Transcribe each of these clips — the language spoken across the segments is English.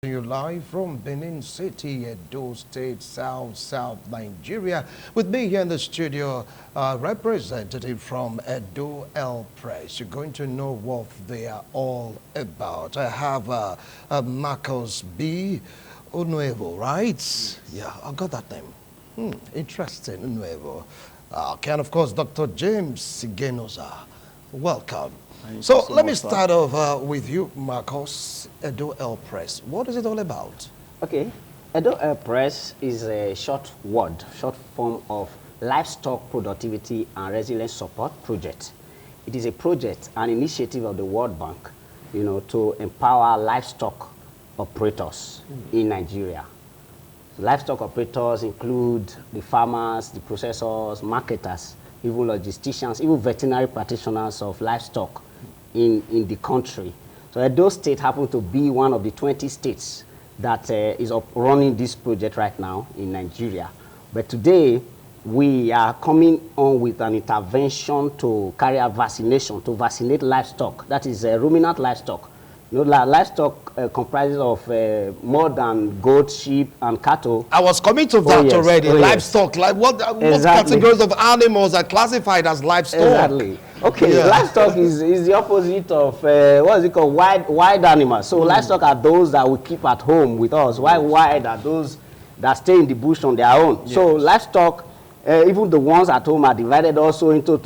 You live from Benin City, Edo State, South Nigeria. With me here in the studio, representative from Edo L-PRES. You're going to know what they are all about. I have Marcus B. Unuebho, right? Yes. Yeah, I got that name. Interesting, Unuebho. And of course, Dr. James Igenosa. Welcome. So let me start off with you, Marcus. Edo L-PRES. What is it all about? Okay. Edo L-PRES is a short form of Livestock Productivity and Resilience Support Project. It is a project, an initiative of the World Bank, to empower livestock operators in Nigeria. Livestock operators include the farmers, the processors, marketers, even logisticians, even veterinary practitioners of livestock in the country. So Edo State happens to be one of the 20 states that is running this project right now in Nigeria. But today, we are coming on with an intervention to carry out vaccination, to vaccinate livestock. That is ruminant livestock. Livestock comprises of more than goat, sheep, and cattle. I was coming to that already. Livestock, like what categories of animals are classified as livestock? Exactly. Okay, livestock is the opposite of what is it called? Wild animals. So livestock are those that we keep at home with us. While wild are those that stay in the bush on their own. Yes. So livestock, even the ones at home, are divided also into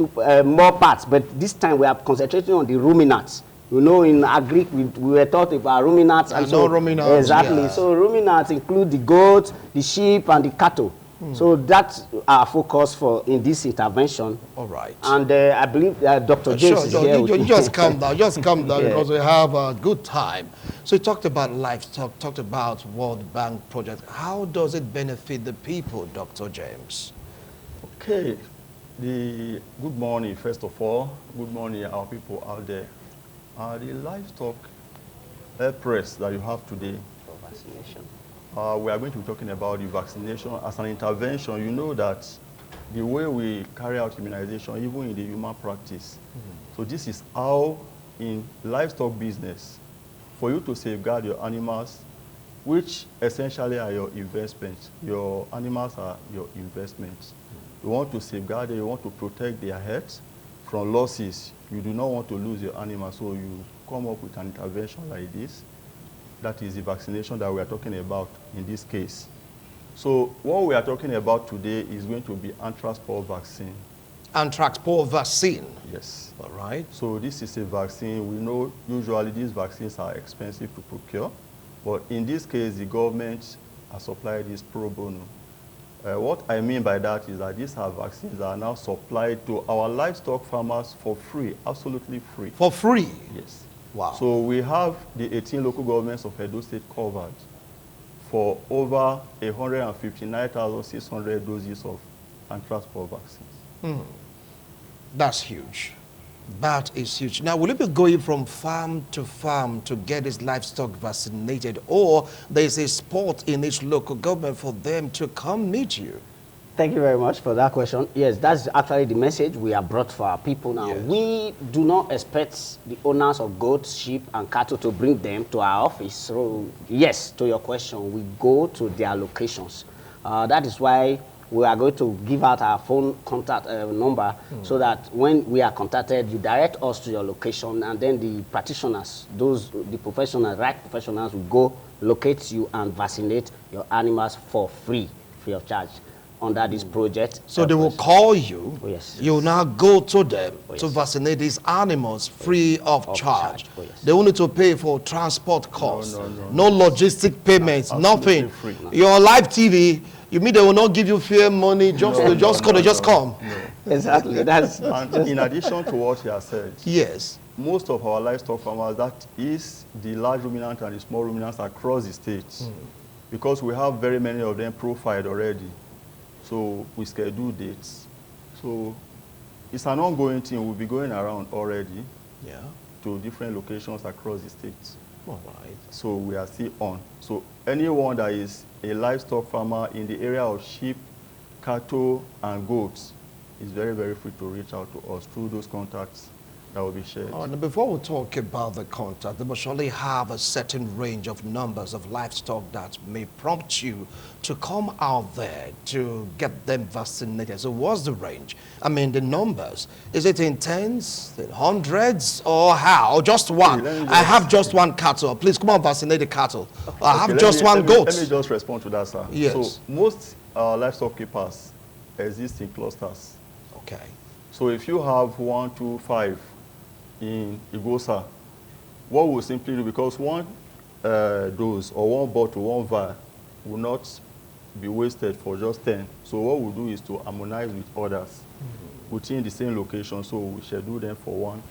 more parts. But this time we are concentrating on the ruminants. In Agric, we were taught about ruminants. And so ruminants. Exactly. Yeah. So ruminants include the goats, the sheep, and the cattle. So that's our focus in this intervention. All right. And I believe Dr. James is here. You just calm down. Just calm down because we have a good time. So you talked about livestock, talked about World Bank project. How does it benefit the people, Dr. James? Okay. Good morning, first of all. Good morning, our people out there. The livestock L-PRES that you have today, for vaccination. We are going to be talking about the vaccination as an intervention. You know that the way we carry out immunization, even in the human practice. So this is how in livestock business, for you to safeguard your animals, which essentially are your investments. Your animals are your investments. You want to safeguard them, you want to protect their health from losses. You do not want to lose your animal, so you come up with an intervention like this. That is the vaccination that we are talking about in this case. So what we are talking about today is going to be anthrax vaccine. Anthrax vaccine? Yes. All right. So this is a vaccine. We know usually these vaccines are expensive to procure, but in this case, the government has supplied this pro bono. What I mean by that is that these are vaccines that are now supplied to our livestock farmers for free, absolutely free. For free? Yes. Wow. So we have the 18 local governments of Edo State covered for over 159,600 doses of anthrax vaccines. That's huge. That is huge. Now, will it be going from farm to get this livestock vaccinated, or there is a spot in each local government for them to come meet you? Thank you very much for that question. Yes, that's actually the message we have brought for our people now. Yes. We do not expect the owners of goats, sheep, and cattle to bring them to our office. So, yes, to your question, we go to their locations. That is why we are going to give out our phone contact number so that when we are contacted, you direct us to your location, and then the practitioners, the professionals, right professionals, will go locate you and vaccinate your animals for free of charge under this project. So they will call you. Oh, yes. You will now go to them to vaccinate these animals free of charge. Oh, yes. They will need to pay for transport costs, no logistic payments, nothing. Free. Your live TV, you mean they will not give you fair money just to come? No. Exactly. That's and in addition to what he has said, yes, most of our livestock farmers, that is the large ruminant and the small ruminants across the states, because we have very many of them profiled already. So we schedule dates. So it's an ongoing thing. We'll be going around already to different locations across the states. All right. So we are still on. So anyone that is a livestock farmer in the area of sheep, cattle, and goats is very, very free to reach out to us through those contacts that will be shared. Now, before we talk about the contact, they must surely have a certain range of numbers of livestock that may prompt you to come out there to get them vaccinated. So what's the range? I mean, the numbers. Is it in tens, in hundreds, or how? Or just one? I have just one cattle. Please come on, vaccinate the cattle. I have just one goat. Let me just respond to that, sir. Yes. So most livestock keepers exist in clusters. Okay. So if you have 1, 2, 5 in Igenosa, what we'll simply do, because one dose or one bottle, one vial will not be wasted for just 10. So what we'll do is to harmonize with others within the same location. So we schedule them for 1